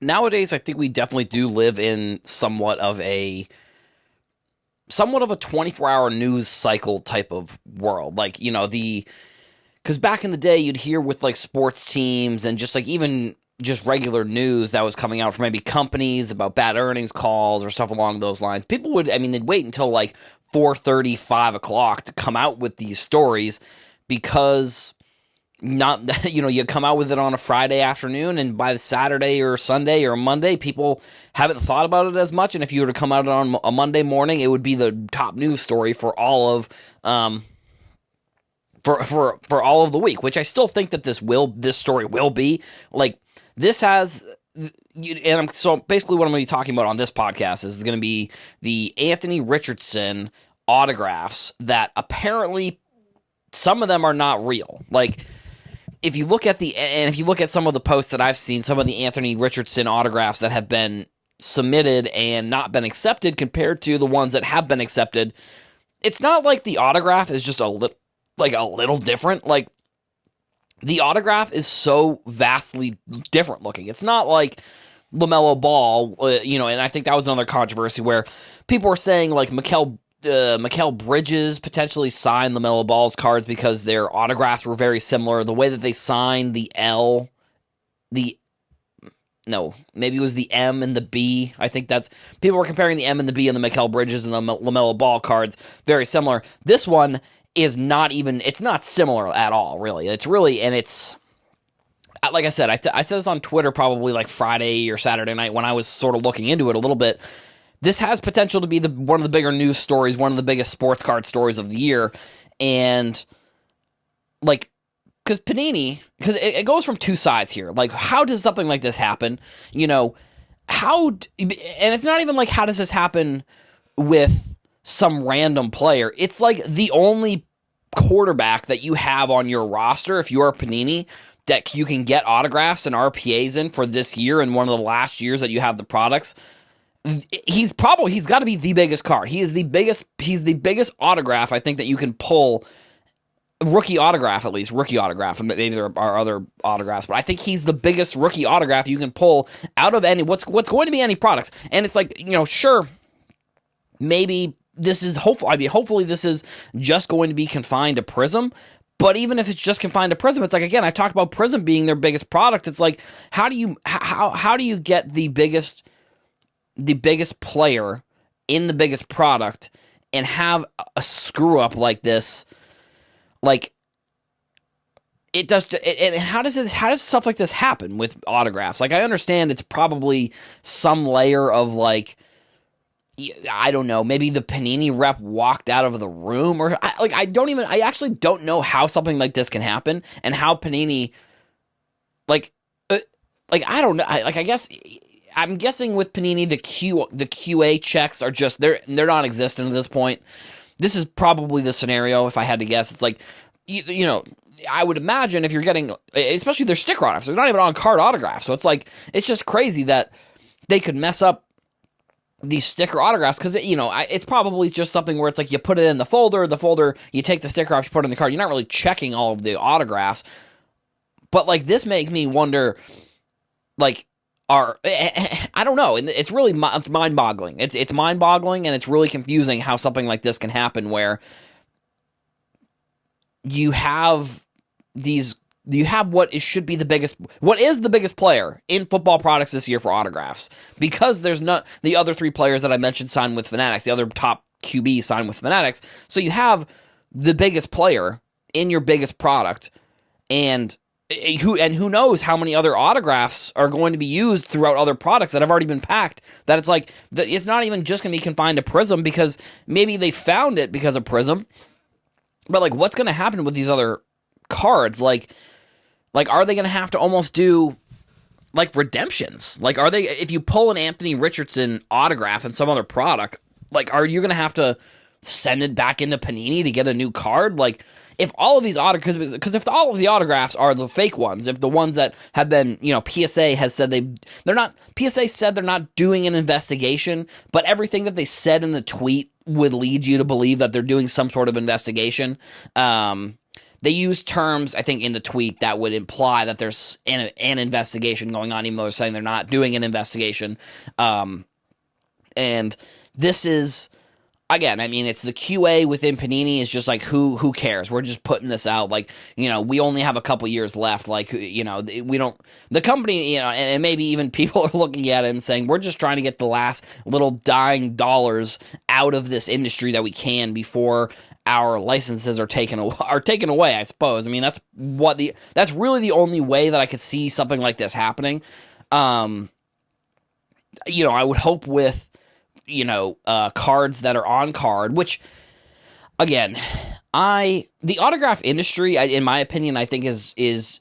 nowadays I think we definitely do live in somewhat of a 24-hour news cycle type of world. Like, because back in the day, you'd hear with like sports teams and just like even just regular news that was coming out from maybe companies about bad earnings calls or stuff along those lines. People would, they'd wait until like 4:30, 5 o'clock to come out with these stories because not, you come out with it on a Friday afternoon, and by the Saturday or Sunday or Monday, people haven't thought about it as much. And if you were to come out on a Monday morning, it would be the top news story for all of, for all of the week, which I still think that this story will be. Like, this has, so basically what I'm going to be talking about on this podcast is going to be the Anthony Richardson autographs that apparently some of them are not real. Like, if you look at some of the posts that I've seen, some of the Anthony Richardson autographs that have been submitted and not been accepted compared to the ones that have been accepted, it's not like the autograph is just a little different. Like, the autograph is so vastly different looking. It's not like LaMelo Ball, and I think that was another controversy where people were saying like Mikal Bridges potentially signed LaMelo Ball's cards because their autographs were very similar. The way that they signed maybe it was the M and the B. I think people were comparing the M and the B and the Mikal Bridges and the LaMelo Ball cards very similar. This one is it's not similar at all, really. It's really, and it's, like I said, I said this on Twitter probably like Friday or Saturday night when I was sort of looking into it a little bit. This has potential to be one of the bigger news stories, one of the biggest sports card stories of the year. And, like, because Panini, because it goes from two sides here. Like, how does something like this happen? And it's not even like, how does this happen with some random player? It's like the only quarterback that you have on your roster, if you're a Panini, that you can get autographs and RPAs in for this year and one of the last years that you have the products. He's got to be the biggest card. He's the biggest autograph I think that you can pull. Rookie autograph, at least. Rookie autograph. And maybe there are other autographs, but I think he's the biggest rookie autograph you can pull out of what's going to be any products. And it's like, sure, maybe this is hopefully this is just going to be confined to Prism. But even if it's just confined to Prism, it's like, again, I talked about Prism being their biggest product. It's like, how do you get the biggest player in the biggest product and have a screw up like this? Like, it does. And how does stuff like this happen with autographs? Like, I understand it's probably some layer of like, I don't know, maybe the Panini rep walked out of the room, or I actually don't know how something like this can happen and how Panini, I don't know. I guess I'm guessing with Panini the QA checks are just they're non-existent at this point. This is probably the scenario if I had to guess. It's like I would imagine if you're getting, especially their sticker autographs, they're not even on card autographs. So it's like, it's just crazy that they could mess up these sticker autographs because, it's probably just something where it's like you put it in the folder, you take the sticker off, you put it in the card. You're not really checking all of the autographs. But like, this makes me wonder, like, I don't know. And it's really mind-boggling. It's mind-boggling, and it's really confusing how something like this can happen where you have what is the biggest player in football products this year for autographs, because there's not the other three players that I mentioned signed with Fanatics, the other top QB signed with Fanatics. So you have the biggest player in your biggest product, and who knows how many other autographs are going to be used throughout other products that have already been packed, that it's like, it's not even just going to be confined to Prism, because maybe they found it because of Prism, but like, what's going to happen with these other cards? Like, are they going to have to almost do like redemptions? Like, if you pull an Anthony Richardson autograph in some other product, like, are you going to have to send it back into Panini to get a new card? Like, if all of these because if all of the autographs are the fake ones, if the ones that have been, PSA has said PSA said they're not doing an investigation, but everything that they said in the tweet would lead you to believe that they're doing some sort of investigation. they use terms, I think, in the tweet that would imply that there's an investigation going on, even though they're saying they're not doing an investigation. And this is, again, I mean, it's the QA within Panini is just like, who cares? We're just putting this out. Like, we only have a couple years left. Like, we don't, the company, and maybe even people are looking at it and saying, we're just trying to get the last little dying dollars out of this industry that we can before our licenses are taken away, I suppose. I mean, that's really the only way that I could see something like this happening. I would hope with, cards that are on card, which, again, the autograph industry, in my opinion, I think is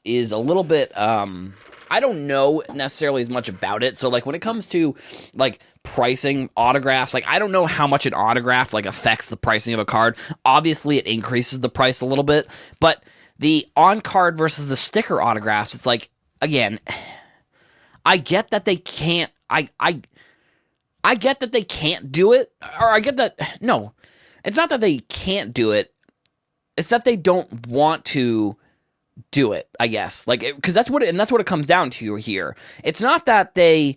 a little bit, I don't know necessarily as much about it. So, like, when it comes to, like, pricing autographs, like, I don't know how much an autograph, like, affects the pricing of a card. Obviously, it increases the price a little bit, but the on-card versus the sticker autographs, it's like, again, I get that they can't, I get that they can't do it, or I get that, no, it's not that they can't do it, it's that they don't want to do it, I guess, like, because that's what it comes down to here. It's not that they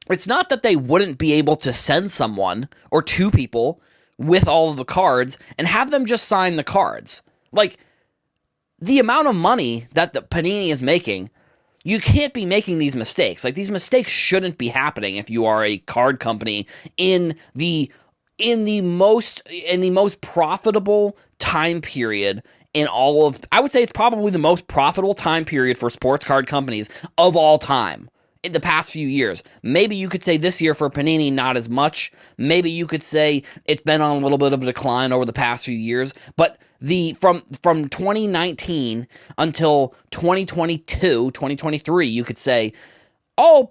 wouldn't be able to send someone, or two people, with all of the cards, and have them just sign the cards. Like, the amount of money that the Panini is making, you can't be making these mistakes. Like, these mistakes shouldn't be happening if you are a card company in the most profitable time period in all of, I would say it's probably the most profitable time period for sports card companies of all time in the past few years. Maybe you could say this year for Panini, not as much. Maybe you could say it's been on a little bit of a decline over the past few years, but from 2019 until 2022, 2023, you could say all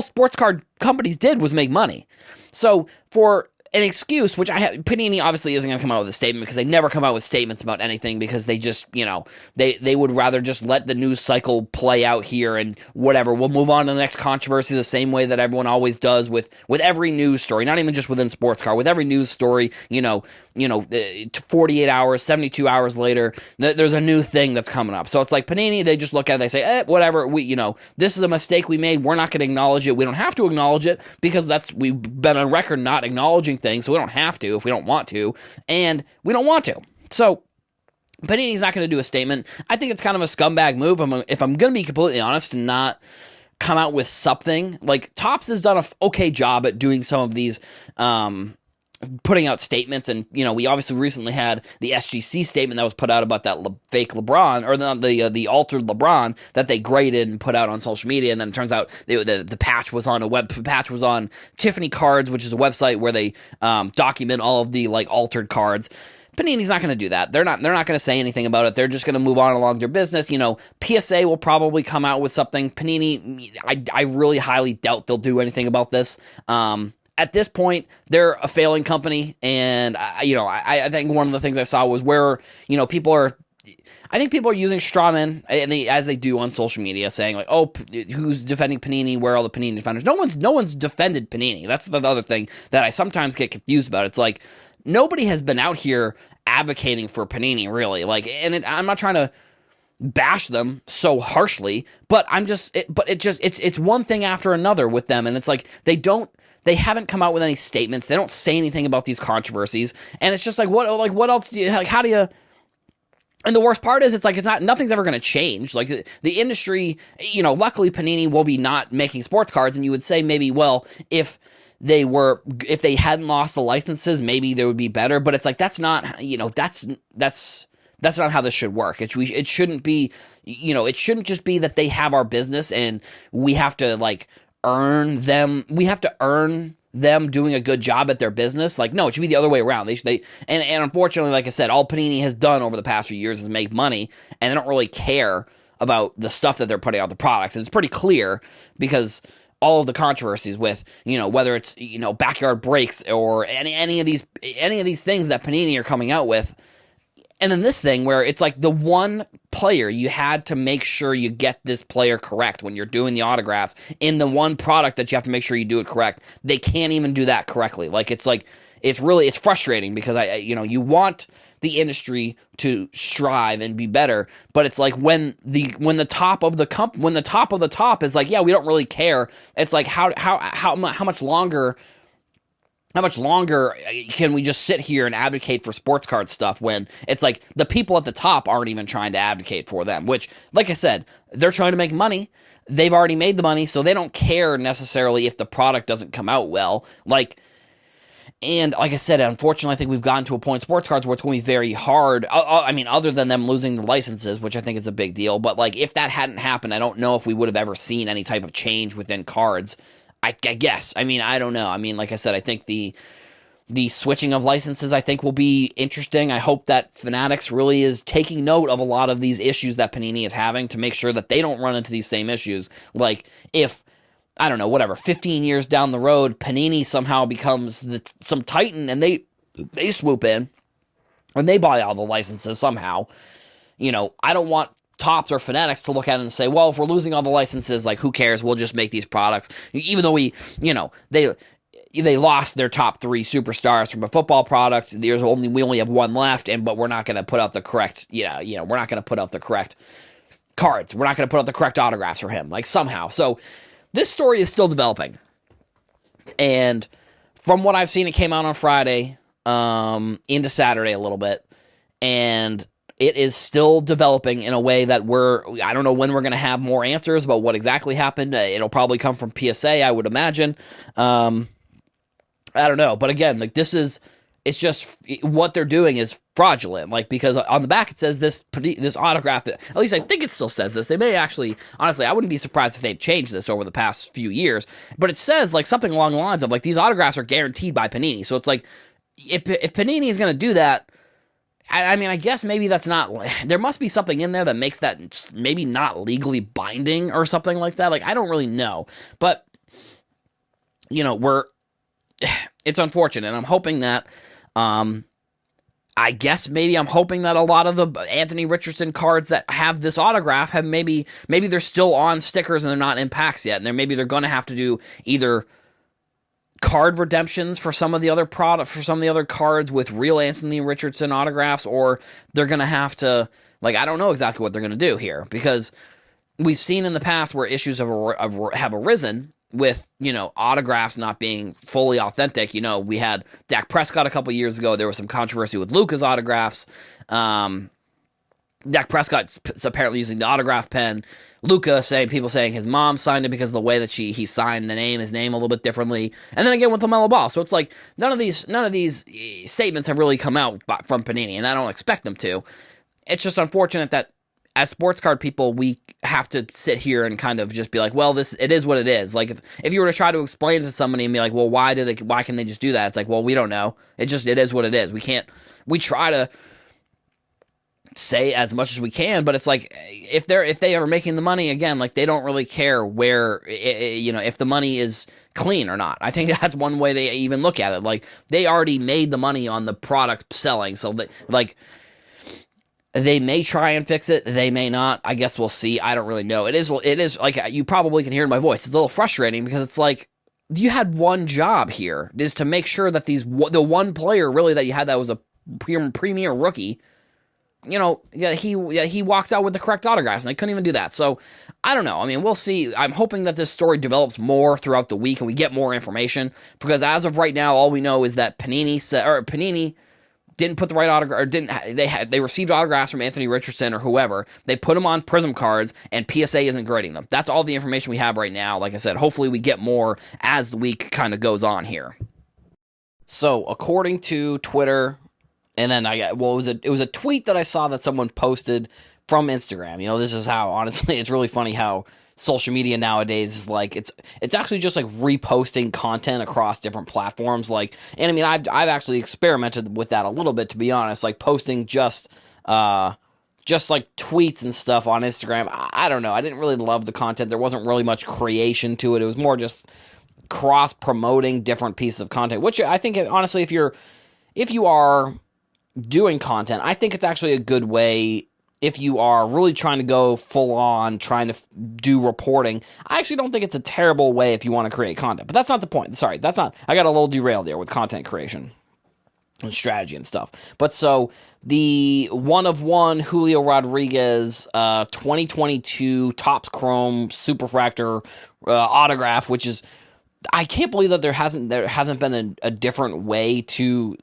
sports card companies did was make money. So for an excuse, which Panini obviously isn't going to come out with a statement, because they never come out with statements about anything, because they just, they would rather just let the news cycle play out here and whatever. We'll move on to the next controversy the same way that everyone always does with every news story, not even just within sports car, with every news story, 48 hours, 72 hours later, there's a new thing that's coming up. So it's like Panini, they just look at it, they say, whatever, this is a mistake we made, we're not going to acknowledge it. We don't have to acknowledge it, because we've been on record not acknowledging things, so we don't have to if we don't want to, and we don't want to. So Panini's not going to do a statement. I think it's kind of a scumbag move, if I'm going to be completely honest, and not come out with something. Like, Topps has done a okay job at doing some of these, putting out statements, and we obviously recently had the SGC statement that was put out about that fake LeBron, or the altered LeBron that they graded and put out on social media, and then it turns out the patch was on Tiffany Cards, which is a website where they document all of the altered cards. Panini's not going to do that. They're not going to say anything about it. They're just going to move on along their business. PSA will probably come out with something. Panini, I really highly doubt they'll do anything about this. At this point, they're a failing company, and I think one of the things I saw was where people are using straw men, as they do on social media, saying like, "Oh, who's defending Panini? Where are all the Panini defenders?" No one's defended Panini. That's the other thing that I sometimes get confused about. It's like nobody has been out here advocating for Panini, really. Like, and I'm not trying to bash them so harshly, but it's one thing after another with them, and it's like they haven't come out with any statements. They don't say anything about these controversies, and it's just like, what else do you, like, how do you? And the worst part is, it's like, nothing's ever going to change. Like, the industry, luckily Panini will be not making sports cards, and you would say maybe, well, if they hadn't lost the licenses, maybe they would be better. But it's like, that's not, that's not how this should work. It shouldn't be, it shouldn't just be that they have our business and we have to earn them. We have to earn them doing a good job at their business. Like, no, it should be the other way around. And unfortunately, like I said, all Panini has done over the past few years is make money, and they don't really care about the stuff that they're putting out, the products. And it's pretty clear, because all of the controversies with, whether it's, backyard breaks or any of these things that Panini are coming out with. And then this thing where it's like the one player, you had to make sure you get this player correct when you're doing the autographs in the one product that you have to make sure you do it correct. They can't even do that correctly. Like, it's like, it's frustrating because you want the industry to strive and be better, but it's like when the top of the top is like, yeah, we don't really care. It's like how much longer can we just sit here and advocate for sports card stuff when it's like the people at the top aren't even trying to advocate for them, which, like I said, they're trying to make money. They've already made the money, so they don't care necessarily if the product doesn't come out well. And like I said, unfortunately, I think we've gotten to a point in sports cards where it's going to be very hard. I mean, other than them losing the licenses, which I think is a big deal. But like, if that hadn't happened, I don't know if we would have ever seen any type of change within cards. I guess. I mean, I don't know. I mean, like I said, I think the switching of licenses, I think, will be interesting. I hope that Fanatics really is taking note of a lot of these issues that Panini is having to make sure that they don't run into these same issues. Like, if, I don't know, whatever, 15 years down the road, Panini somehow becomes some titan and they swoop in and they buy all the licenses somehow. I don't want Topps or Fanatics to look at it and say, well, if we're losing all the licenses, like, who cares? We'll just make these products. Even though they lost their top 3 superstars from a football product. We only have one left, but we're not going to put out the correct, we're not going to put out the correct cards. We're not going to put out the correct autographs for him, like, somehow. So this story is still developing. And from what I've seen, it came out on Friday, into Saturday a little bit. And it is still developing in a way that I don't know when we're going to have more answers about what exactly happened. It'll probably come from PSA, I would imagine. I don't know. But again, like, it's just what they're doing is fraudulent. Like, because on the back it says this autograph, at least I think it still says this. They may actually, honestly, I wouldn't be surprised if they'd changed this over the past few years. But it says like something along the lines of like, these autographs are guaranteed by Panini. So it's like, if Panini is going to do that, I mean, I guess maybe that's not, there must be something in there that makes that maybe not legally binding or something like that. Like, I don't really know. But, it's unfortunate. I'm hoping that, I guess maybe I'm hoping that a lot of the Anthony Richardson cards that have this autograph have maybe they're still on stickers and they're not in packs yet. And they're going to have to do either card redemptions for some of the other cards with real Anthony Richardson autographs, or they're going to have to, like, I don't know exactly what they're going to do here, because we've seen in the past where issues have arisen with, autographs not being fully authentic. We had Dak Prescott a couple years ago. There was some controversy with Luka's autographs. Dak Prescott's apparently using the autograph pen. Luka people saying his mom signed it because of the way that he signed his name a little bit differently. And then again with LaMelo Ball. So it's like none of these statements have really come out from Panini, and I don't expect them to. It's just unfortunate that as sports card people, we have to sit here and kind of just be like, well, it is what it is. Like, if you were to try to explain it to somebody and be like, well, why can they just do that? It's like, well, we don't know. It is what it is. We try to say as much as we can, but it's like, if they are making the money, again, like, they don't really care where, if the money is clean or not. I think that's one way to even look at it. Like, they already made the money on the product selling, so they may try and fix it. They may not. I guess we'll see. I don't really know. It is like, you probably can hear in my voice, it's a little frustrating because it's like, you had one job here, is to make sure that the one player really that you had that was a premier rookie, he walks out with the correct autographs, and they couldn't even do that. So I don't know. I mean, we'll see. I'm hoping that this story develops more throughout the week and we get more information, because as of right now, all we know is that Panini didn't put the right autograph, or they received autographs from Anthony Richardson or whoever. They put them on Prism cards, and PSA isn't grading them. That's all the information we have right now. Like I said, hopefully we get more as the week kind of goes on here. So according to Twitter, and then it was a tweet that I saw that someone posted from Instagram. This is how, honestly, it's really funny how social media nowadays is like, it's actually just like reposting content across different platforms. Like, and I mean, I've actually experimented with that a little bit, to be honest, like posting just like tweets and stuff on Instagram. I don't know. I didn't really love the content. There wasn't really much creation to it. It was more just cross promoting different pieces of content, which I think, honestly, if you are doing content, I think it's actually a good way. If you are really trying to go full on, trying to do reporting, I actually don't think it's a terrible way if you want to create content. But that's not the point. Sorry, I got a little derailed there with content creation. and strategy and stuff. But so the 1/1 Julio Rodriguez 2022 Topps Chrome Superfractor autograph, which is, I can't believe that there hasn't been a different way to,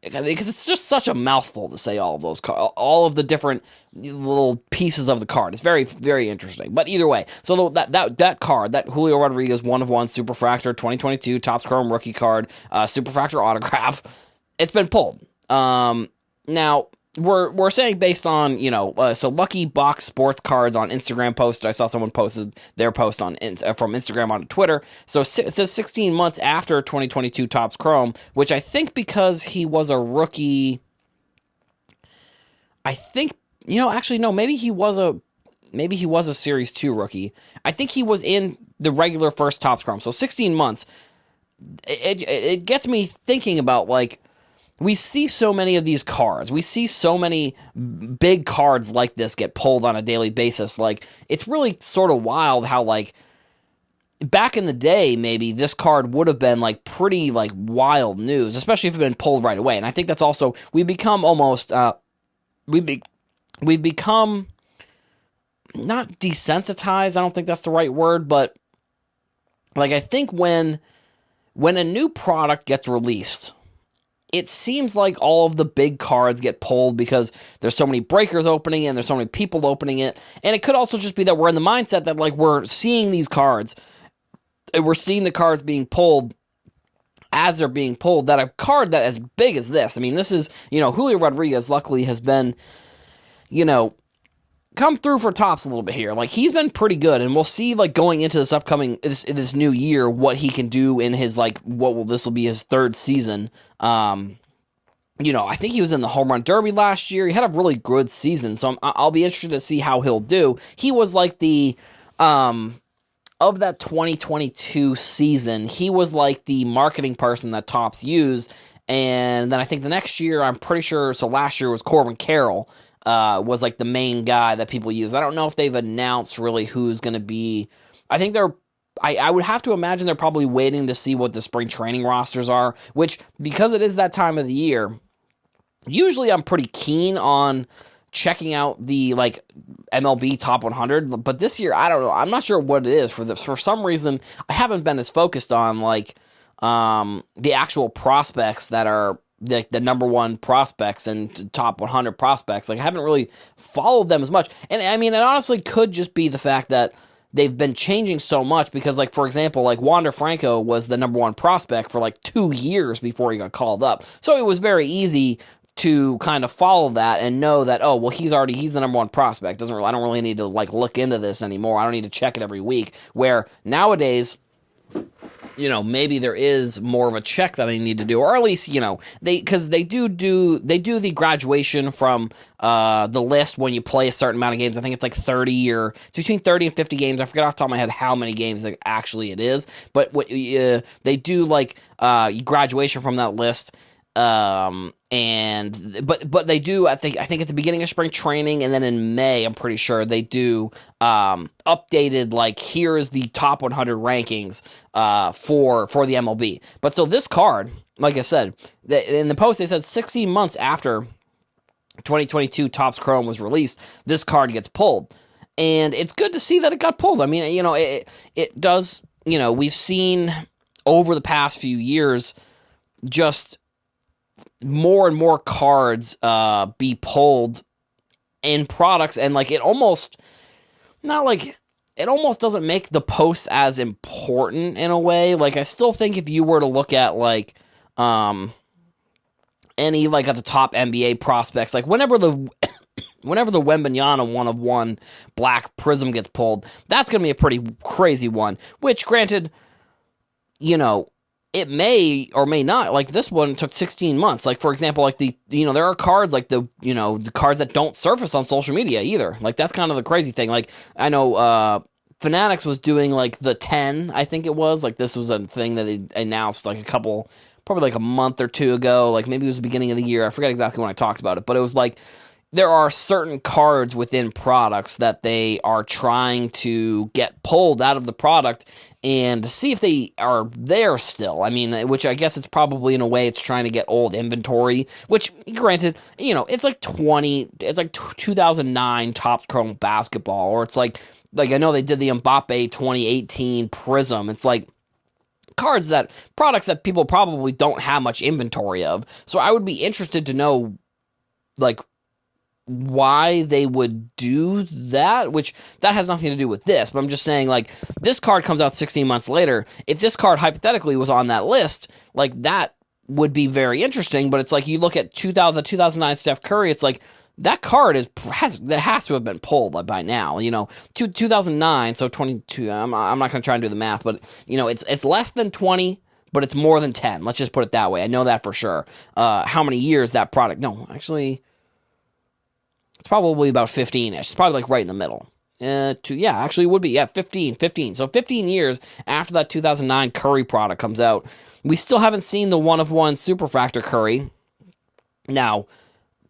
because it's just such a mouthful to say all of those, all of the different little pieces of the card. It's very, very interesting. But either way, so that card, that Julio Rodriguez 1/1 Superfractor 2022 Topps Chrome rookie card, Superfractor autograph, it's been pulled. Now we're saying based on, so Lucky Box Sports Cards on Instagram posted. I saw someone posted their post from Instagram on Twitter. So it says 16 months after 2022 Topps Chrome, which I think because he was a rookie. I think, actually no, maybe he was a Series 2 rookie. I think he was in the regular first Topps Chrome. So 16 months. It gets me thinking about, like, we see so many of these cards. We see so many big cards like this get pulled on a daily basis. Like, it's really sort of wild how, like, back in the day, maybe this card would have been, like, pretty, like, wild news, especially if it had been pulled right away. And I think that's also, we've become almost, we've become not desensitized. I don't think that's the right word, but, like, I think when a new product gets released, it seems like all of the big cards get pulled because there's so many breakers opening it and there's so many people opening it. And it could also just be that we're in the mindset that, like, we're seeing these cards and we're seeing the cards being pulled as they're being pulled, that a card that as big as this, I mean, this is, Julio Rodriguez luckily has been, come through for Topps a little bit here. Like, he's been pretty good, and we'll see, like, going into this upcoming, this new year, what he can do in his, like, this will be his third season. I think he was in the Home Run Derby last year. He had a really good season, so I'll be interested to see how he'll do. He was like the, of that 2022 season, he was like the marketing person that Topps used, and then I think the next year, I'm pretty sure, so last year was Corbin Carroll, was like the main guy that people use. I don't know if they've announced really who's going to be. I think I would have to imagine they're probably waiting to see what the spring training rosters are, which, because it is that time of the year, usually I'm pretty keen on checking out the, like, MLB Top 100, but this year, I don't know. I'm not sure what it is. For some reason, I haven't been as focused on, like, the actual prospects that are the number one prospects and top 100 prospects. Like, I haven't really followed them as much. And I mean, it honestly could just be the fact that they've been changing so much because, like, for example, like, Wander Franco was the number one prospect for like 2 years before he got called up. So it was very easy to kind of follow that and know that, oh, well, he's the number one prospect. I don't really need to, like, look into this anymore. I don't need to check it every week. Where nowadays, maybe there is more of a check that I need to do, or at least, because they do the graduation from the list when you play a certain amount of games. I think it's like 30 or it's between 30 and 50 games. I forget off the top of my head how many games actually it is, but what they do, like, graduation from that list. But they do, I think at the beginning of spring training, and then in May, I'm pretty sure they do updated, like, here is the top 100 rankings for the MLB. But so this card, like I said, in the post they said 16 months after 2022 Topps Chrome was released, this card gets pulled, and it's good to see that it got pulled. I mean, it does. We've seen over the past few years just more and more cards be pulled in products, and, like, it almost doesn't make the posts as important in a way. Like, I still think if you were to look at, like, any, like, at the top NBA prospects, like, whenever the Wembanyama 1/1 Black Prism gets pulled, that's going to be a pretty crazy one, which, granted, it may or may not. Like, this one took 16 months. Like, for example, like, there are cards like the cards that don't surface on social media either. Like, that's kind of the crazy thing. Like, I know Fanatics was doing, like, the 10, I think it was. Like, this was a thing that they announced, like, probably like a month or two ago. Like, maybe it was the beginning of the year. I forget exactly when I talked about it, but it was like, there are certain cards within products that they are trying to get pulled out of the product and to see if they are there still. I mean, which I guess it's probably in a way it's trying to get old inventory, which granted, it's like 2009 Topps Chrome basketball, or it's like I know they did the Mbappe 2018 Prism. It's like products that people probably don't have much inventory of. So I would be interested to know, like, why they would do that, which that has nothing to do with this, but I'm just saying, like, this card comes out 16 months later. If this card hypothetically was on that list, like, that would be very interesting, but it's like, you look at the 2009 Steph Curry, it's like, that card has to have been pulled by now, 2009, so 22, I'm not going to try and do the math, but, it's less than 20, but it's more than 10, let's just put it that way. I know that for sure. How many years that product, no, actually, it's probably about 15-ish. It's probably like right in the middle. Actually it would be. 15. So 15 years after that 2009 Curry product comes out, we still haven't seen the one-of-one Superfractor Curry. Now,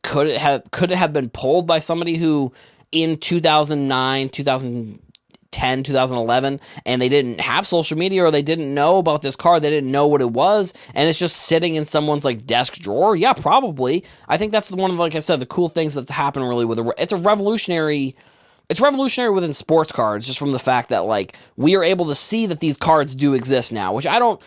could it have been pulled by somebody who in 2009, 2010, 2011, and they didn't have social media, or they didn't know about this card, they didn't know what it was, and it's just sitting in someone's like desk drawer? Yeah, probably. I think that's one of, like I said, the cool things that's happened really with it's revolutionary within sports cards, just from the fact that, like, we are able to see that these cards do exist now, which I don't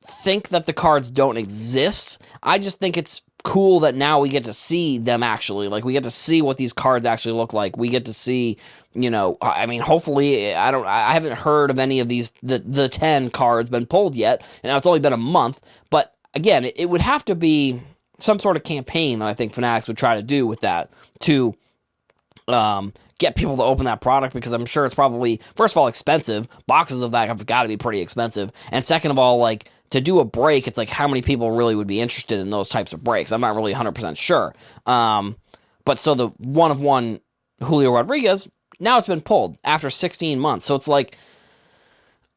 think that the cards don't exist. I just think it's cool that now we get to see them actually. Like, we get to see what these cards actually look like. We get to see, I mean, hopefully, I haven't heard of any of these, the 10 cards been pulled yet, and it's only been a month, but again, it would have to be some sort of campaign that I think Fanatics would try to do with that to get people to open that product, because I'm sure it's probably, first of all, expensive. Boxes of that have got to be pretty expensive, and second of all, like, to do a break, it's like, how many people really would be interested in those types of breaks? I'm not really 100% sure. But so the one-of-one Julio Rodriguez, now it's been pulled after 16 months. So it's like,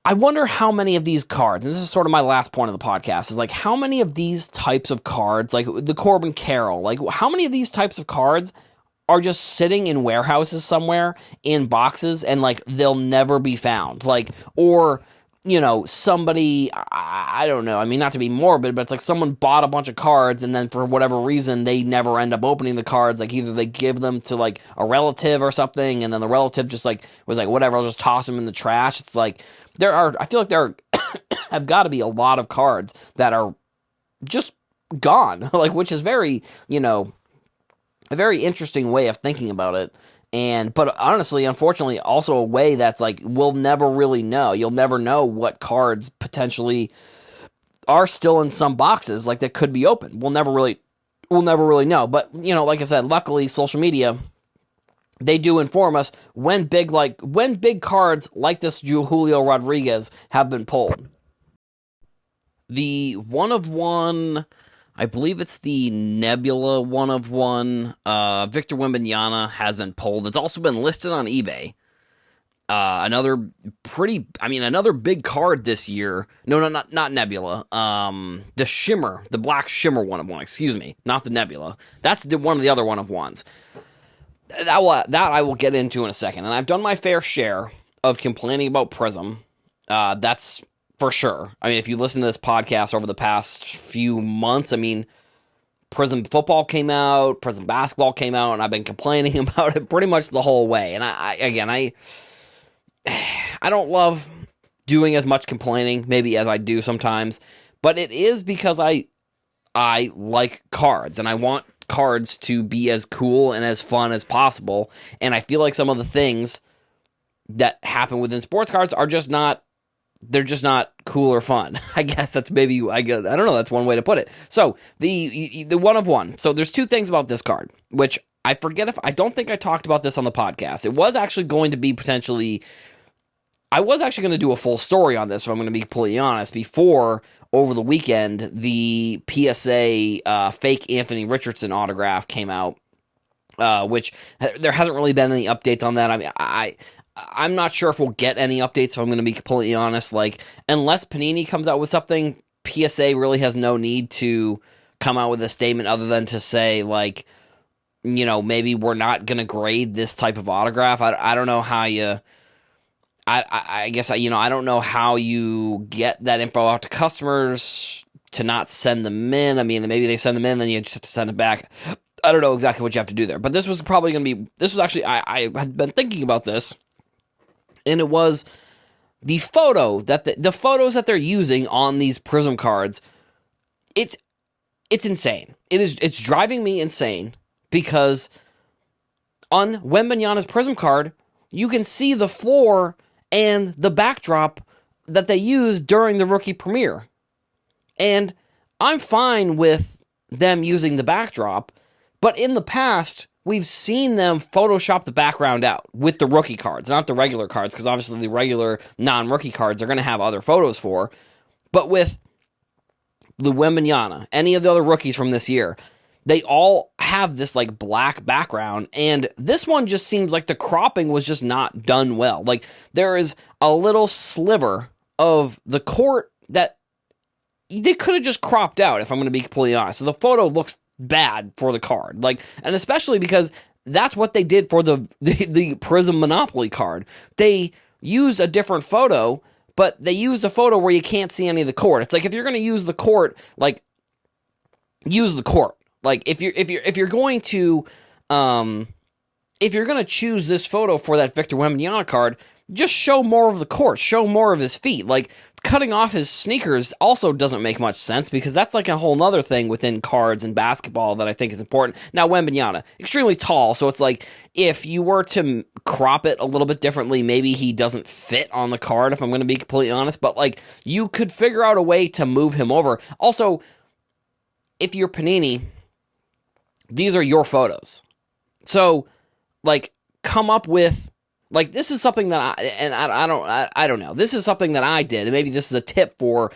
I wonder how many of these cards, and this is sort of my last point of the podcast, is like, how many of these types of cards, like the Corbin Carroll, like, how many of these types of cards are just sitting in warehouses somewhere in boxes, and like, they'll never be found? Like, or somebody, I don't know, I mean, not to be morbid, but it's like someone bought a bunch of cards, and then for whatever reason, they never end up opening the cards. Like, either they give them to, like, a relative or something, and then the relative just, like, was like, whatever, I'll just toss them in the trash. It's like, I feel like there have got to be a lot of cards that are just gone, like, which is very, a very interesting way of thinking about it. But honestly, unfortunately, also a way that's like, we'll never really know. You'll never know what cards potentially are still in some boxes, like, that could be open. We'll never really know. But, like I said, luckily, social media, they do inform us when big cards like this Julio Rodriguez have been pulled. The one-of-one, I believe it's the Nebula one-of-one, Victor Wembanyama has been pulled. It's also been listed on eBay. Another big card this year. No, not Nebula. The Black Shimmer one-of-one, excuse me. Not the Nebula. That's one of the other one-of-ones. That I will get into in a second. And I've done my fair share of complaining about Prism. That's for sure. I mean, if you listen to this podcast over the past few months, I mean, Prism football came out, Prism basketball came out, and I've been complaining about it pretty much the whole way. And I don't love doing as much complaining maybe as I do sometimes, but it is because I like cards, and I want cards to be as cool and as fun as possible. And I feel like some of the things that happen within sports cards are just not, they're just not cool or fun. I guess that's maybe, I don't know, that's one way to put it. So, the one-of-one. So, there's two things about this card, which I don't think I talked about this on the podcast. It was actually going to be I was actually going to do a full story on this, if I'm going to be completely honest, before, over the weekend, the PSA fake Anthony Richardson autograph came out, which there hasn't really been any updates on that. I mean, I'm not sure if we'll get any updates, if I'm going to be completely honest. Like, unless Panini comes out with something, PSA really has no need to come out with a statement other than to say, like, maybe we're not going to grade this type of autograph. I don't know how you, I guess, I don't know how you get that info out to customers to not send them in. I mean, maybe they send them in, then you just have to send it back. I don't know exactly what you have to do there. But this was probably going to be, this was actually, I had been thinking about this, and it was the photo that the photos that they're using on these Prism cards. It's insane. It's driving me insane because on Wembanyama's Prism card, you can see the floor and the backdrop that they used during the rookie premiere. And I'm fine with them using the backdrop, but in the past, we've seen them Photoshop the background out with the rookie cards, not the regular cards, because obviously the regular non-rookie cards are going to have other photos for. But with the Wembanyama, any of the other rookies from this year, they all have this like black background, and this one just seems like the cropping was just not done well. Like there is a little sliver of the court that they could have just cropped out, if I'm going to be completely honest. So the photo looks bad for the card, like, and especially because that's what they did for the Prism Monopoly card. They used a different photo, but they used a photo where you can't see any of the court. It's like if you're going to use the court, like use the court. Like if you're going to choose this photo for that Victor Wembanyama card, just show more of the court, show more of his feet. Like cutting off his sneakers also doesn't make much sense because that's like a whole nother thing within cards and basketball that I think is important. Now Wembanyama, extremely tall, so it's like if you were to crop it a little bit differently, maybe he doesn't fit on the card, if I'm going to be completely honest, but like you could figure out a way to move him over. Also, if you're Panini, these are your photos. So, like, come up with, like, this is something that I don't know. This is something that I did, and maybe this is a tip for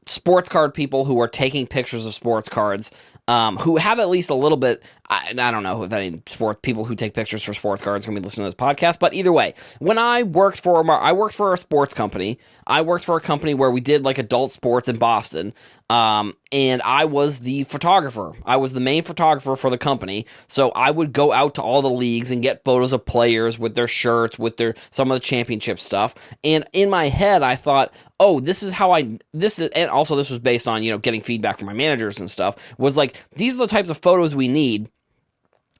sports card people who are taking pictures of sports cards, who have at least a little bit, I don't know if any sports people who take pictures for sports cards are going to be listening to this podcast, but either way, when I worked for a sports company. I worked for a company where we did like adult sports in Boston, and I was the photographer. I was the main photographer for the company, so I would go out to all the leagues and get photos of players with their shirts, with some of the championship stuff, and in my head, I thought, oh, this is, and also this was based on, getting feedback from my managers and stuff, was like, these are the types of photos we need.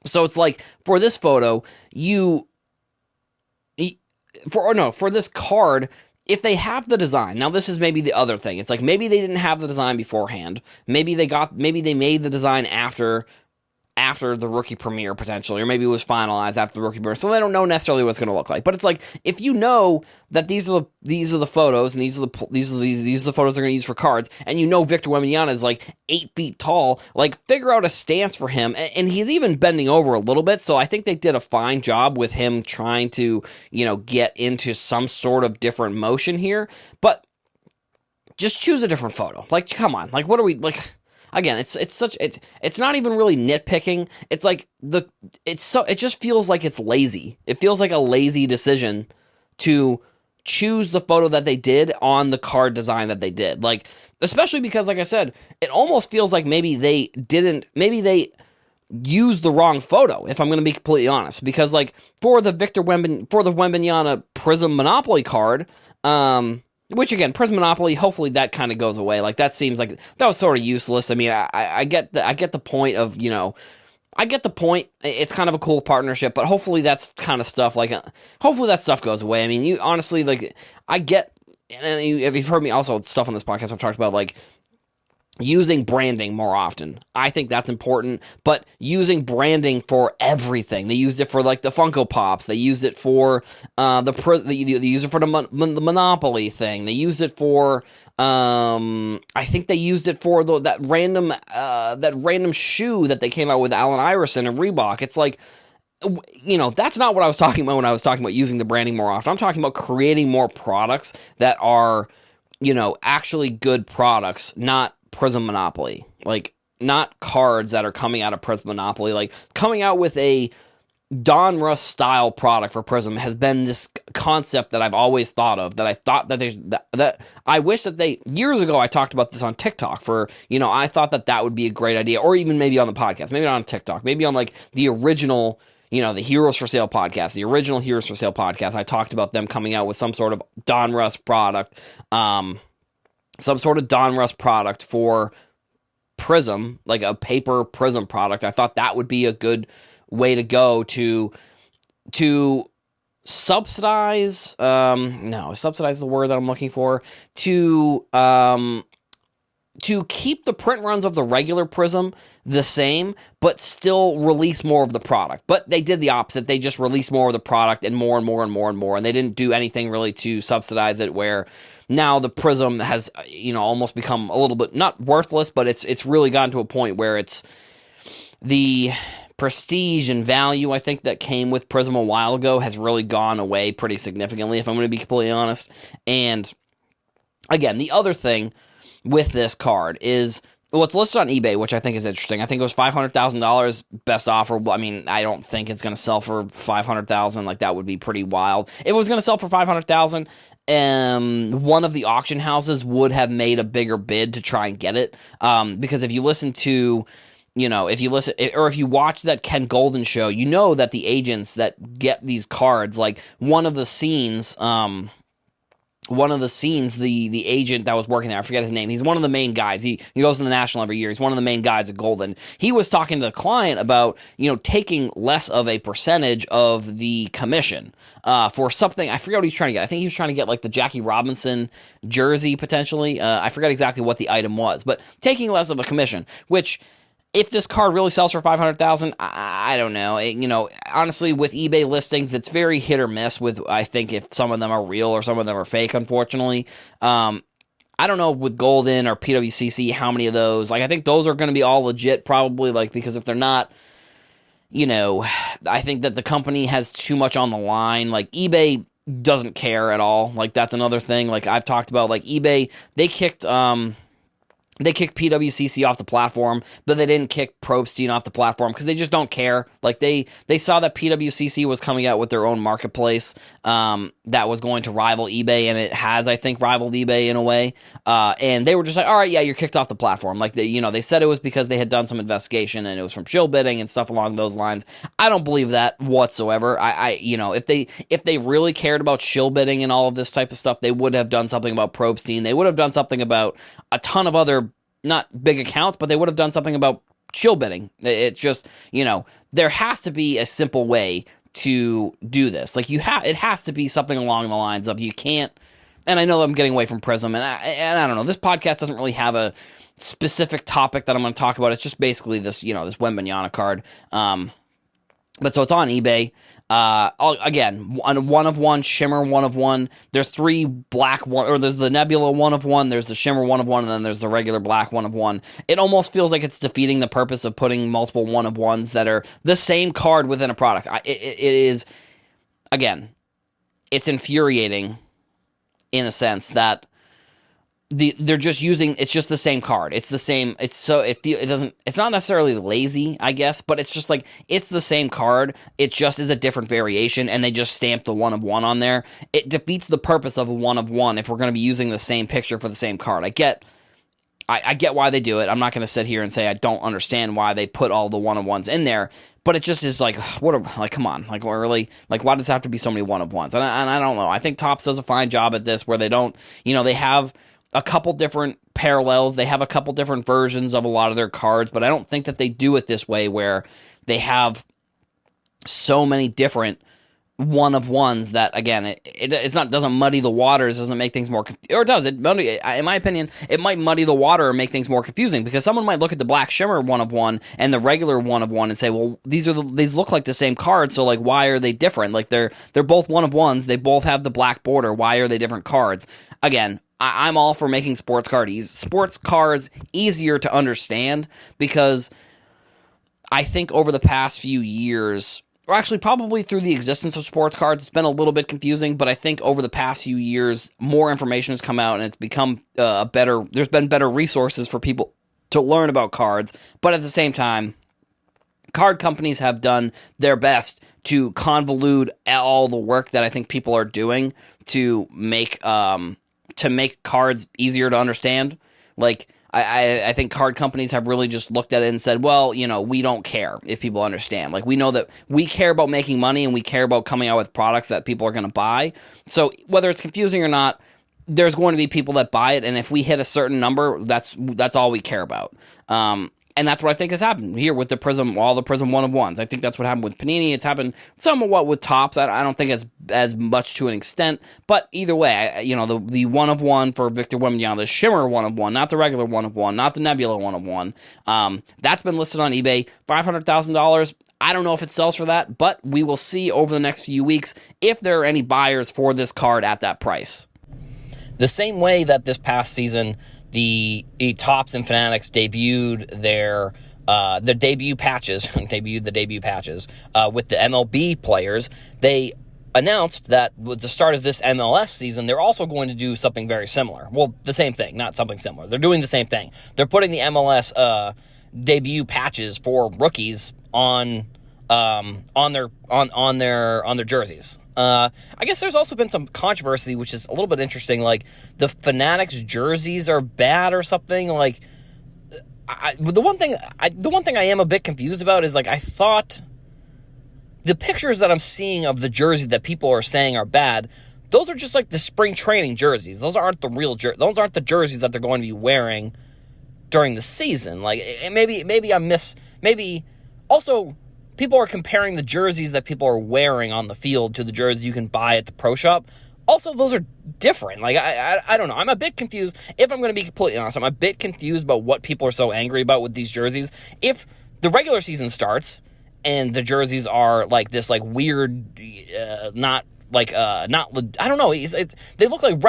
So it's like, for this photo, for this card, if they have the design, now this is maybe the other thing. It's like, maybe they didn't have the design beforehand. Maybe they made the design after the rookie premiere potentially, or maybe it was finalized after the rookie premiere, so they don't know necessarily what it's going to look like. But it's like, if you know that these are the photos, and these are the photos they're going to use for cards, and Victor Wembanyama is like 8 feet tall, like figure out a stance for him, and he's even bending over a little bit. So I think they did a fine job with him trying to get into some sort of different motion here. But just choose a different photo. Like, come on, like what are we like? Again, it's not even really nitpicking. It's like it just feels like it's lazy. It feels like a lazy decision to choose the photo that they did on the card design that they did. Like, especially because, like I said, it almost feels like maybe they used the wrong photo, if I'm going to be completely honest. Because like for the Wembanyama Prism Monopoly card, which again, Prism Monopoly, hopefully that kind of goes away. Like that seems like that was sort of useless. I mean, I get the point of, I get the point. It's kind of a cool partnership, but hopefully that's kind of stuff like, hopefully that stuff goes away. I mean, you honestly, like, I get, and if you've heard me also stuff on this podcast, I've talked about like using branding more often. I think that's important, but using branding for everything. They used it for like the Funko Pops. They used it for they used it for the Monopoly thing. They used it for I think they used it for that random shoe that they came out with Allen Iverson and Reebok. It's like, that's not what I was talking about when I was talking about using the branding more often. I'm talking about creating more products that are, actually good products, not Prism Monopoly. Like, not cards that are coming out of Prism Monopoly. Like, coming out with a Donruss style product for Prism has been this concept that I've always thought of, that I thought that that I wish that years ago I talked about this on TikTok I thought that would be a great idea, or even maybe on the podcast, maybe not on TikTok, maybe on like the original, the Heroes for Sale podcast, the original Heroes for Sale podcast. I talked about them coming out with some sort of Donruss product, for Prism, like a paper Prism product. I thought that would be a good way to go to subsidize, subsidize the word that I'm looking for, to keep the print runs of the regular Prism the same, but still release more of the product. But they did the opposite. They just released more of the product and more and more and more and more, and they didn't do anything really to subsidize it, where now the Prism has, almost become a little bit, not worthless, but it's really gotten to a point where it's the prestige and value, I think, that came with Prism a while ago has really gone away pretty significantly, if I'm going to be completely honest. And again, the other thing with this card is, well, it's listed on eBay, which I think is interesting. I think it was $500,000 best offer. I mean, I don't think it's going to sell for $500,000. Like, that would be pretty wild. If it was going to sell for $500,000, one of the auction houses would have made a bigger bid to try and get it. Because if you listen to, if you watch that Ken Golden show, that the agents that get these cards, like one of the scenes, the agent that was working there, I forget his name, he's one of the main guys. He goes to the National every year. He's one of the main guys at Golden. He was talking to the client about, taking less of a percentage of the commission for something. I forget what he's trying to get. I think he was trying to get like the Jackie Robinson jersey, potentially. I forget exactly what the item was, but taking less of a commission, which, if this card really sells for $500,000, I don't know. Honestly, with eBay listings, it's very hit or miss with, I think, if some of them are real or some of them are fake, unfortunately. I don't know with Golden or PWCC how many of those. Like, I think those are going to be all legit, probably, like, because if they're not, I think that the company has too much on the line. Like, eBay doesn't care at all. Like, that's another thing. Like, I've talked about, like, eBay, they kicked PWCC off the platform, but they didn't kick Probstein off the platform because they just don't care. Like, they saw that PWCC was coming out with their own marketplace that was going to rival eBay, and it has, I think, rivaled eBay in a way. And they were just like, all right, yeah, you're kicked off the platform. Like, they said it was because they had done some investigation and it was from shill bidding and stuff along those lines. I don't believe that whatsoever. If they really cared about shill bidding and all of this type of stuff, they would have done something about Probstein. They would have done something about a ton of other, not big accounts, but they would have done something about shill bidding. It's just, there has to be a simple way to do this. Like, it has to be something along the lines of, you can't, and I know I'm getting away from Prism, and I don't know, this podcast doesn't really have a specific topic that I'm going to talk about. It's just basically this, this Wembanyama card. But so it's on eBay. Again, one of one, Shimmer one of one. There's three black one, or there's the Nebula one of one, there's the Shimmer one of one, and then there's the regular black one of one. It almost feels like it's defeating the purpose of putting multiple one of ones that are the same card within a product. It is, again, it's infuriating in a sense that they're just using, it's just the same card. It's the same, it's not necessarily lazy, I guess, but it's just like, it's the same card. It just is a different variation, and they just stamped the one of one on there. It defeats the purpose of a one of one if we're going to be using the same picture for the same card. I get why they do it. I'm not going to sit here and say I don't understand why they put all the one of ones in there, but it just is like, come on, like, we're really, like, why does it have to be so many one of ones? And I don't know. I think Topps does a fine job at this, where they don't, they have a couple different parallels. They have a couple different versions of a lot of their cards, but I don't think that they do it this way, where they have so many different one of ones that, again, it doesn't muddy the waters, doesn't make things more, or it does. In my opinion, it might muddy the water or make things more confusing, because someone might look at the Black Shimmer one of one and the regular one of one and say, well, these look like the same card, so like, why are they different? Like, they're both one of ones, they both have the black border, why are they different cards? Again, I'm all for making sports cars easier to understand, because I think over the past few years, or actually probably through the existence of sports cards, it's been a little bit confusing, but I think over the past few years, more information has come out, and it's become there's been better resources for people to learn about cards, but at the same time, card companies have done their best to convolute all the work that I think people are doing to make cards easier to understand. Like, I think card companies have really just looked at it and said, well, we don't care if people understand. Like, we know that we care about making money and we care about coming out with products that people are going to buy. So whether it's confusing or not, there's going to be people that buy it. And if we hit a certain number, that's all we care about. And that's what I think has happened here with the Prism, all the Prism 1-of-1s. I think that's what happened with Panini. It's happened somewhat with Topps. I don't think as much to an extent. But either way, the 1-of-1 for Victor Wembanyama, the Shimmer 1-of-1, not the regular 1-of-1, not the Nebula 1-of-1. That's been listed on eBay, $500,000. I don't know if it sells for that, but we will see over the next few weeks if there are any buyers for this card at that price. The same way that this past season, the Topps and Fanatics debuted their debut patches, with the MLB players. They announced that with the start of this MLS season, they're also going to do something very similar. Well, the same thing, not something similar. They're doing the same thing. They're putting the MLS debut patches for rookies on their jerseys. I guess there's also been some controversy, which is a little bit interesting. Like, the Fanatics jerseys are bad or something. Like, the one thing I am a bit confused about is, like, I thought the pictures that I'm seeing of the jerseys that people are saying are bad, those are just like the spring training jerseys. Those aren't the real those aren't the jerseys that they're going to be wearing during the season. Like, maybe also, people are comparing the jerseys that people are wearing on the field to the jerseys you can buy at the pro shop. Also, those are different. Like, I don't know. I'm a bit confused. If I'm going to be completely honest, I'm a bit confused about what people are so angry about with these jerseys. If the regular season starts and the jerseys are like this, like, weird, I don't know. They look like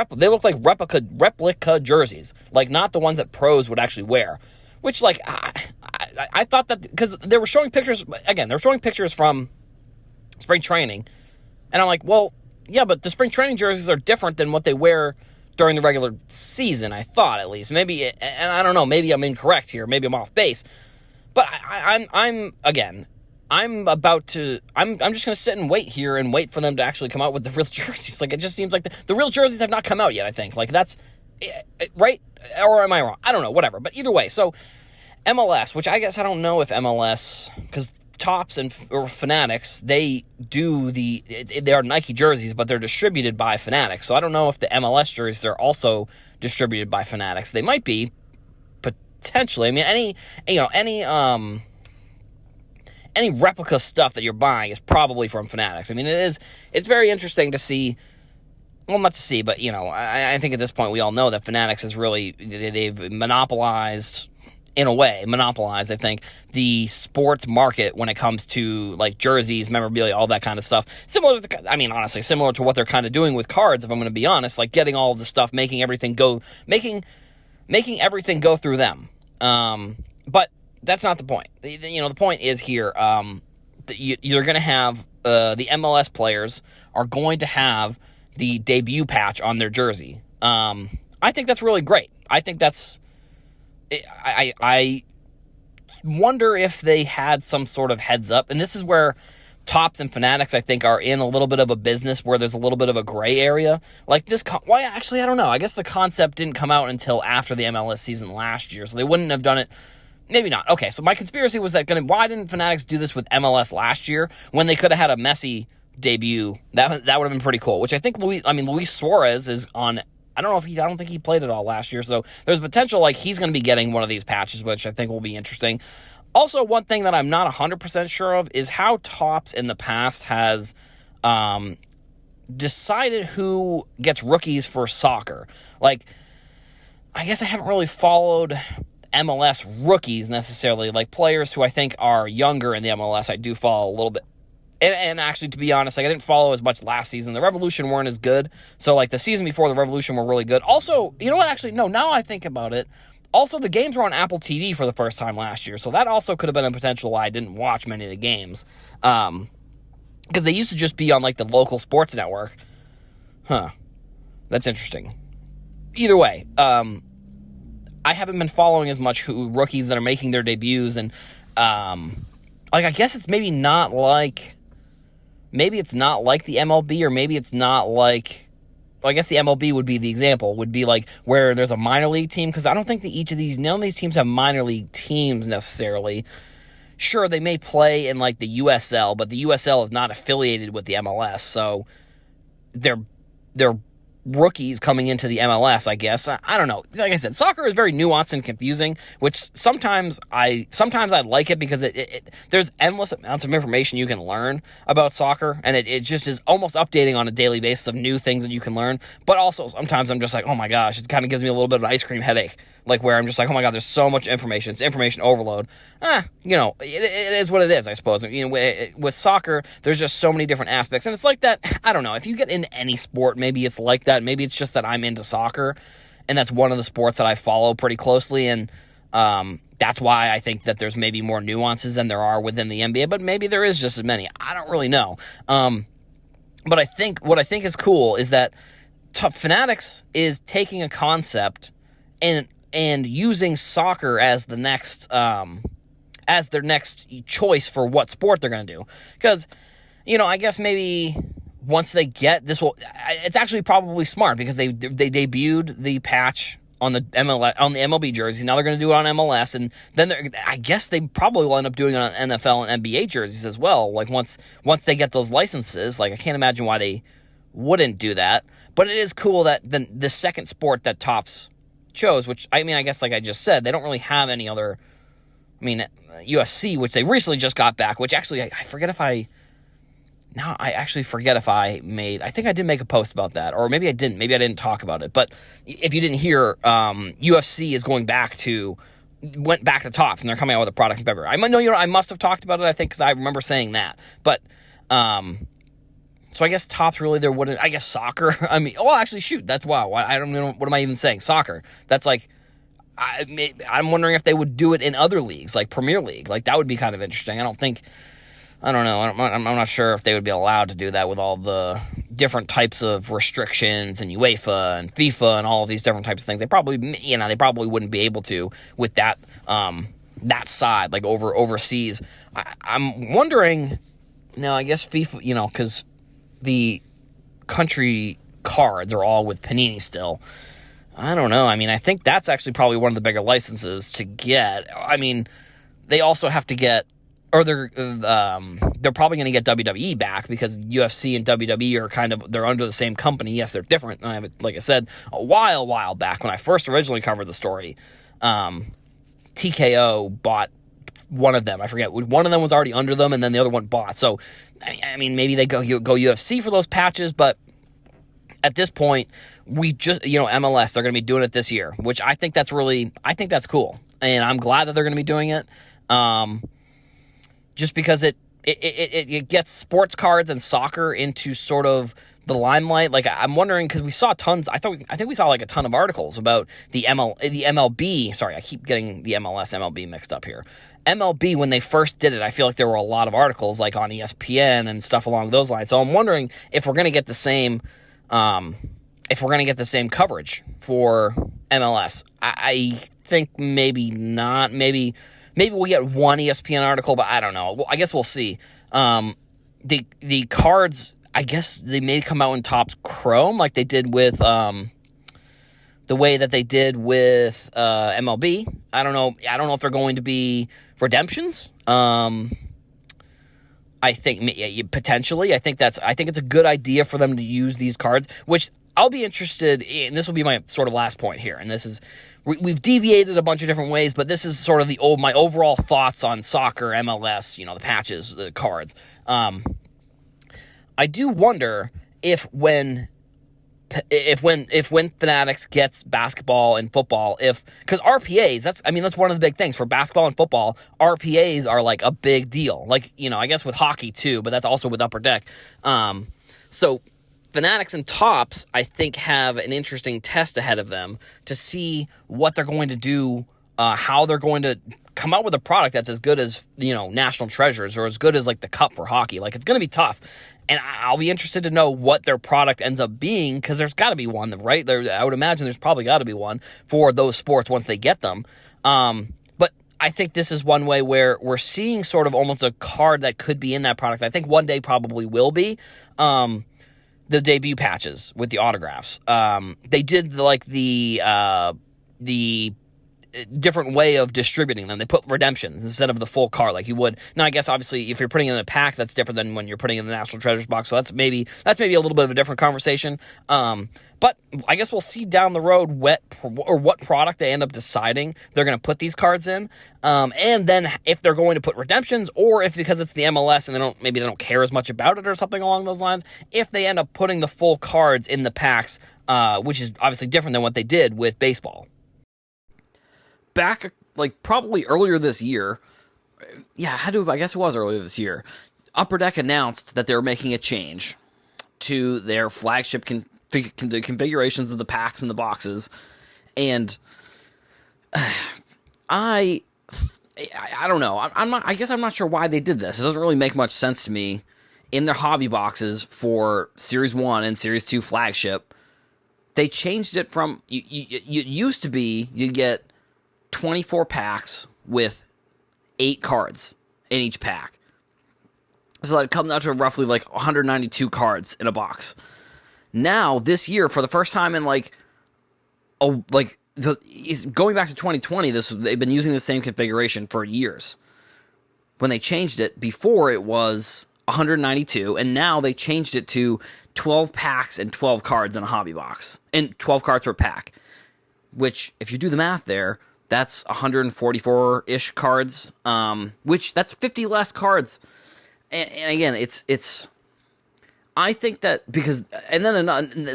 replica jerseys, like not the ones that pros would actually wear. Which, like, I thought that, because they were showing pictures from spring training, and I'm like, well, yeah, but the spring training jerseys are different than what they wear during the regular season, I thought, at least. Maybe, and I don't know, maybe I'm incorrect here, maybe I'm off base, but I'm just going to sit and wait here and wait for them to actually come out with the real jerseys. Like, it just seems like the real jerseys have not come out yet, I think. Like, that's right? Or am I wrong? I don't know, whatever. But either way, so MLS, which I guess I don't know if MLS, because Topps or Fanatics, they are Nike jerseys, but they're distributed by Fanatics. So I don't know if the MLS jerseys are also distributed by Fanatics. They might be, potentially. I mean, any replica stuff that you're buying is probably from Fanatics. I mean, it's very interesting to see. Well, not to see, but, I think at this point we all know that Fanatics is really, they've monopolized, I think, the sports market when it comes to, like, jerseys, memorabilia, all that kind of stuff. Similar to what they're kind of doing with cards, if I'm going to be honest, like getting all of the stuff, making everything go through them. But that's not the point. The point is here, you're going to have, the MLS players are going to have the debut patch on their jersey. I think that's really great. I think that's... I wonder if they had some sort of heads up, and this is where Topps and Fanatics, I think, are in a little bit of a business where there's a little bit of a gray area. Like this... actually, I don't know. I guess the concept didn't come out until after the MLS season last year, so they wouldn't have done it... Maybe not. Okay, so my conspiracy was that why didn't Fanatics do this with MLS last year when they could have had a Messi debut? That would have been pretty cool. Which I think Luis Suarez is on. I don't think he played it all last year. So there's potential like he's going to be getting one of these patches, which I think will be interesting. Also, one thing that I'm not 100% sure of is how Topps in the past has decided who gets rookies for soccer. Like, I guess I haven't really followed MLS rookies necessarily, like players who I think are younger in the MLS. I do follow a little bit. And actually, to be honest, like I didn't follow as much last season. The Revolution weren't as good. So, like, the season before the Revolution were really good. Also, you know what? Actually, no, now I think about it. Also, the games were on Apple TV for the first time last year. So that also could have been a potential why I didn't watch many of the games. Because they used to just be on, like, the local sports network. Huh. That's interesting. Either way, I haven't been following as much rookies that are making their debuts and like, I guess it's maybe it's not like the MLB, or maybe it's not like, well, I guess the MLB would be the example, would be like where there's a minor league team, because I don't think that none of these teams have minor league teams necessarily. Sure, they may play in like the USL, but the USL is not affiliated with the MLS, so they're rookies coming into the MLS, I guess. I don't know. Like I said, soccer is very nuanced and confusing, which sometimes I like it, because there's endless amounts of information you can learn about soccer, and it just is almost updating on a daily basis of new things that you can learn. But also sometimes I'm just like, oh my gosh, it kind of gives me a little bit of an ice cream headache, like where I'm just like, oh my god, there's so much information. It's information overload. It is what it is, I suppose. With soccer, there's just so many different aspects, and it's like that. I don't know. If you get into any sport, maybe it's like that. Maybe it's just that I'm into soccer, and that's one of the sports that I follow pretty closely, and that's why I think that there's maybe more nuances than there are within the NBA, but maybe there is just as many. I don't really know. But I think what I think is cool is that Fanatics is taking a concept and using soccer as the next as their next choice for what sport they're going to do. Because, I guess maybe once they get this, it's actually probably smart, because they debuted the patch on the MLB jerseys. Now they're going to do it on MLS, and then I guess they probably will end up doing it on NFL and NBA jerseys as well. Like once they get those licenses, like I can't imagine why they wouldn't do that. But it is cool that the second sport that Topps chose, which I guess like I just said, they don't really have any other. UFC, which they recently just got back, which actually I forget if I made, I think I did make a post about that, or maybe I didn't. Maybe I didn't talk about it. But if you didn't hear, UFC is went back to Topps, and they're coming out with a product in February. I must have talked about it, I think, because I remember saying that. But so I guess Topps really there wouldn't. I guess soccer. Actually, shoot, that's wow. I don't know. What am I even saying? Soccer. That's like. I'm wondering if they would do it in other leagues, like Premier League. Like, that would be kind of interesting. I don't know. I'm not sure if they would be allowed to do that with all the different types of restrictions and UEFA and FIFA and all of these different types of things. They probably wouldn't be able to with that side, like overseas. I'm wondering. I guess FIFA, because the country cards are all with Panini still. I don't know. I think that's actually probably one of the bigger licenses to get. They also have to get, or they're probably going to get WWE back, because UFC and WWE are they're under the same company. Yes, they're different. Like I said, a while back when I first originally covered the story, TKO bought one of them. I forget. One of them was already under them, and then the other one bought. So, maybe they go UFC for those patches, but at this point, we just, MLS, they're going to be doing it this year, which I think that's cool. And I'm glad that they're going to be doing it. Just because it gets sports cards and soccer into sort of the limelight. Like, I'm wondering, because we saw tons, I think we saw like a ton of articles about the MLB. Sorry, I keep getting the MLS MLB mixed up here. MLB, when they first did it, I feel like there were a lot of articles like on ESPN and stuff along those lines. So I'm wondering if we're going to get the same coverage for MLS. I think maybe not. Maybe we'll get one ESPN article, but I don't know. Well, I guess we'll see. The cards, I guess they may come out in Topps Chrome, like they did with the way that they did with MLB. I don't know if they're going to be redemptions. I think potentially. I think it's a good idea for them to use these cards, which I'll be interested in. This will be my sort of last point here, and this is we've deviated a bunch of different ways, but this is sort of my overall thoughts on soccer, MLS, the patches, the cards. I do wonder if when Fanatics gets basketball and football, because RPAs, that's one of the big things for basketball and football. RPAs are like a big deal. Like, I guess with hockey too, but that's also with Upper Deck. So Fanatics and Topps, I think, have an interesting test ahead of them to see what they're going to do, how they're going to come out with a product that's as good as, National Treasures, or as good as like the Cup for hockey. Like, it's going to be tough. And I'll be interested to know what their product ends up being, because there's got to be one, right? I would imagine there's probably got to be one for those sports once they get them. But I think this is one way where we're seeing sort of almost a card that could be in that product. I think one day probably will be the debut patches with the autographs. They did like the different way of distributing them. They put redemptions instead of the full card like you would. Now, I guess obviously if you're putting it in a pack, that's different than when you're putting it in the National Treasures box. So that's maybe a little bit of a different conversation. But I guess we'll see down the road what product they end up deciding they're going to put these cards in. And then if they're going to put redemptions, or if because it's the MLS and they don't care as much about it or something along those lines, if they end up putting the full cards in the packs, which is obviously different than what they did with baseball. Back, like, probably earlier this year, I guess it was earlier this year, Upper Deck announced that they were making a change to their flagship configurations of the packs and the boxes, and I don't know. I guess I'm not sure why they did this. It doesn't really make much sense to me. In their hobby boxes for Series 1 and Series 2 flagship, they changed it from, you used to be, you get 24 packs with 8 cards in each pack. So that comes out to roughly like 192 cards in a box. Now, this year, for the first time in going back to 2020, they've been using the same configuration for years. When they changed it, before it was 192, and now they changed it to 12 packs and 12 cards in a hobby box, and 12 cards per pack, which, if you do the math there, that's 144-ish cards, which that's 50 less cards. And again, it's. I think that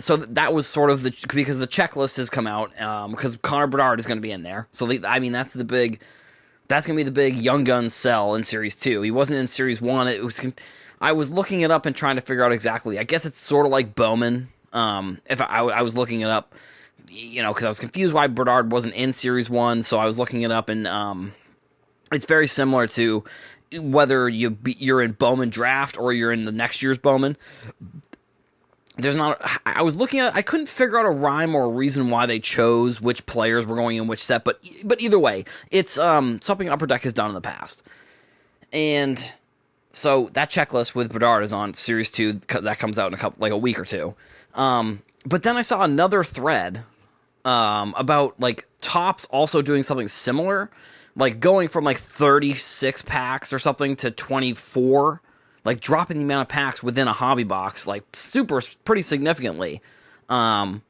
so that was sort of because the checklist has come out, because Connor Bedard is going to be in there. So that's going to be the big Young Guns sell in Series 2. He wasn't in Series 1. I was looking it up and trying to figure out exactly. I guess it's sort of like Bowman. If I was looking it up, because I was confused why Bedard wasn't in Series 1, so I was looking it up, and it's very similar to whether you're in Bowman Draft or you're in the next year's Bowman. I was looking at it, I couldn't figure out a rhyme or a reason why they chose which players were going in which set, but either way, it's something Upper Deck has done in the past. And so that checklist with Bedard is on Series 2, that comes out in a week or two. But then I saw another thread about Topps also doing something similar, going from 36 packs or something to 24, dropping the amount of packs within a hobby box pretty significantly. And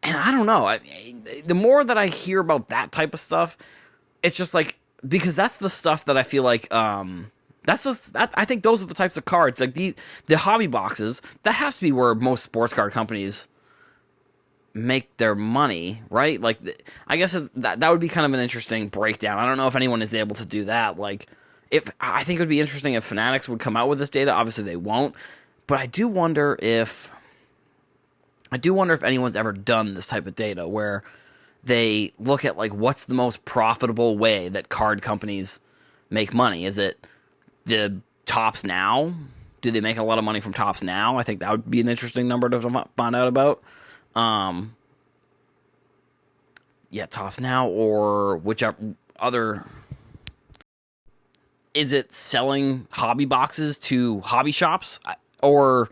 I don't know. The more that I hear about that type of stuff, it's just because that's the stuff that I feel like I think those are the types of cards the hobby boxes. That has to be where most sports card companies make their money, right? I guess that would be kind of an interesting breakdown. I don't know if anyone is able to do that. I think it would be interesting if Fanatics would come out with this data. Obviously they won't, but I do wonder if anyone's ever done this type of data where they look at what's the most profitable way that card companies make money. Is it the Topps Now? Do they make a lot of money from Topps Now? I think that would be an interesting number to find out about. Topps Now, or whichever other. Is it selling hobby boxes to hobby shops, or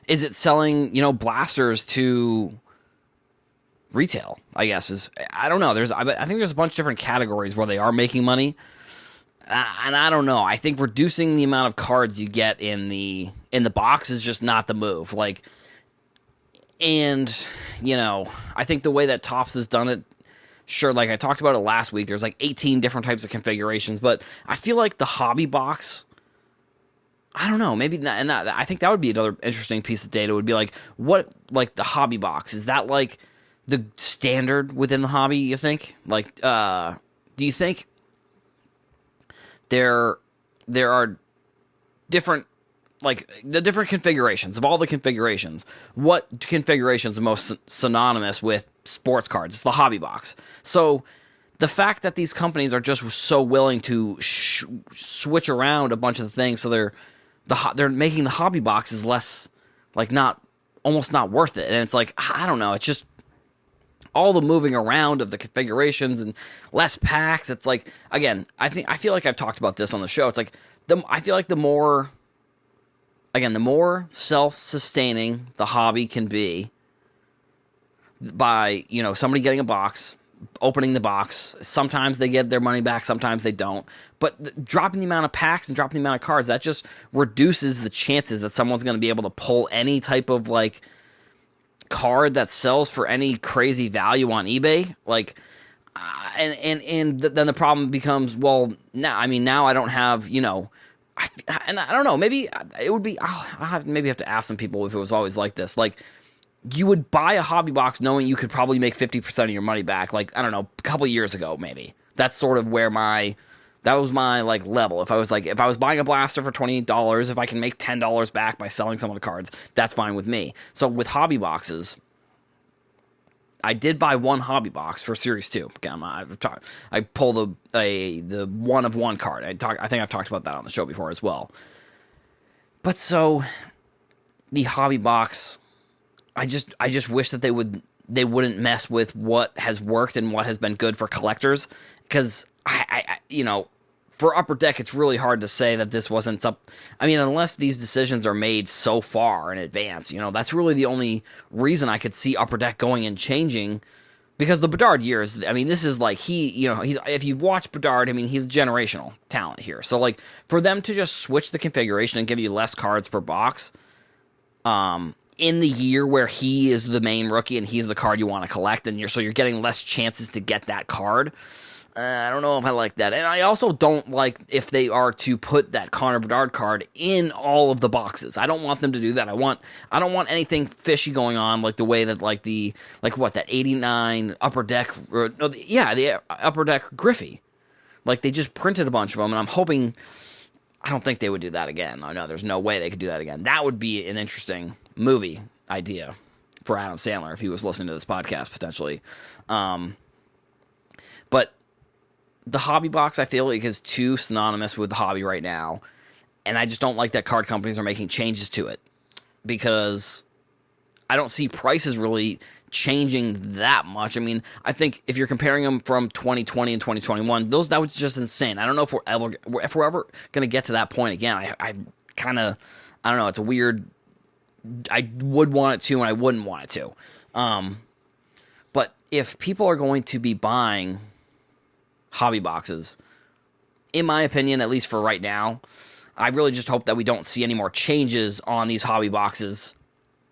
is it selling blasters to retail? I guess I don't know. I think there's a bunch of different categories where they are making money, and I don't know. I think reducing the amount of cards you get in the box is just not the move. And, I think the way that Topps has done it, sure, I talked about it last week, there's 18 different types of configurations, but I feel like the hobby box, I don't know, maybe not, and I think that would be another interesting piece of data, would be what, the hobby box, is that the standard within the hobby, you think? Do you think there are different, the different configurations, of all the configurations, what configuration is the most synonymous with sports cards? It's the hobby box. So the fact that these companies are just so willing to switch around a bunch of the things, so they're making the hobby boxes less, almost not worth it. And it's I don't know, it's just all the moving around of the configurations and less packs. It's like, again, I feel like I've talked about this on the show. It's like I feel like the more self-sustaining the hobby can be by, somebody getting a box, opening the box. Sometimes they get their money back, sometimes they don't. But dropping the amount of packs and dropping the amount of cards, that just reduces the chances that someone's going to be able to pull any type of like card that sells for any crazy value on eBay. Like, and then the problem becomes, well, now I don't have, and I don't know, maybe it would be, I'll maybe have to ask some people if it was always like this. Like, you would buy a hobby box knowing you could probably make 50% of your money back, like, I don't know, a couple years ago, maybe. That's sort of where that was my, like, level. If I was buying a blaster for $28, if I can make $10 back by selling some of the cards, that's fine with me. So with hobby boxes, I did buy one hobby box for Series 2. Again, I pulled the one of one card. I think I've talked about that on the show before as well. But so the hobby box, I just wish that they wouldn't mess with what has worked and what has been good for collectors, because I for Upper Deck, it's really hard to say that this wasn't unless these decisions are made so far in advance, that's really the only reason I could see Upper Deck going and changing, because the Bedard years, this is like he's, if you've watched Bedard, he's generational talent here. So like for them to just switch the configuration and give you less cards per box, in the year where he is the main rookie and he's the card you want to collect, and you're getting less chances to get that card. I don't know if I like that. And I also don't like if they are to put that Connor Bedard card in all of the boxes. I don't want them to do that. I don't want anything fishy going on, like the way that that 89 Upper Deck, the Upper Deck Griffey. Like, they just printed a bunch of them, and I'm hoping, I don't think they would do that again. I know there's no way they could do that again. That would be an interesting movie idea for Adam Sandler if he was listening to this podcast, potentially. But the hobby box, I feel like, is too synonymous with the hobby right now, and I just don't like that card companies are making changes to it, because I don't see prices really changing that much. I think if you're comparing them from 2020 and 2021, that was just insane. I don't know if we're ever going to get to that point again. I kind of, I don't know, it's a weird, I would want it to and I wouldn't want it to. But if people are going to be buying hobby boxes, in my opinion, at least for right now, I really just hope that we don't see any more changes on these hobby boxes.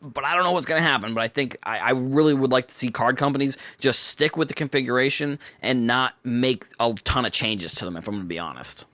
But I don't know what's going to happen. But I think I really would like to see card companies just stick with the configuration and not make a ton of changes to them, if I'm going to be honest.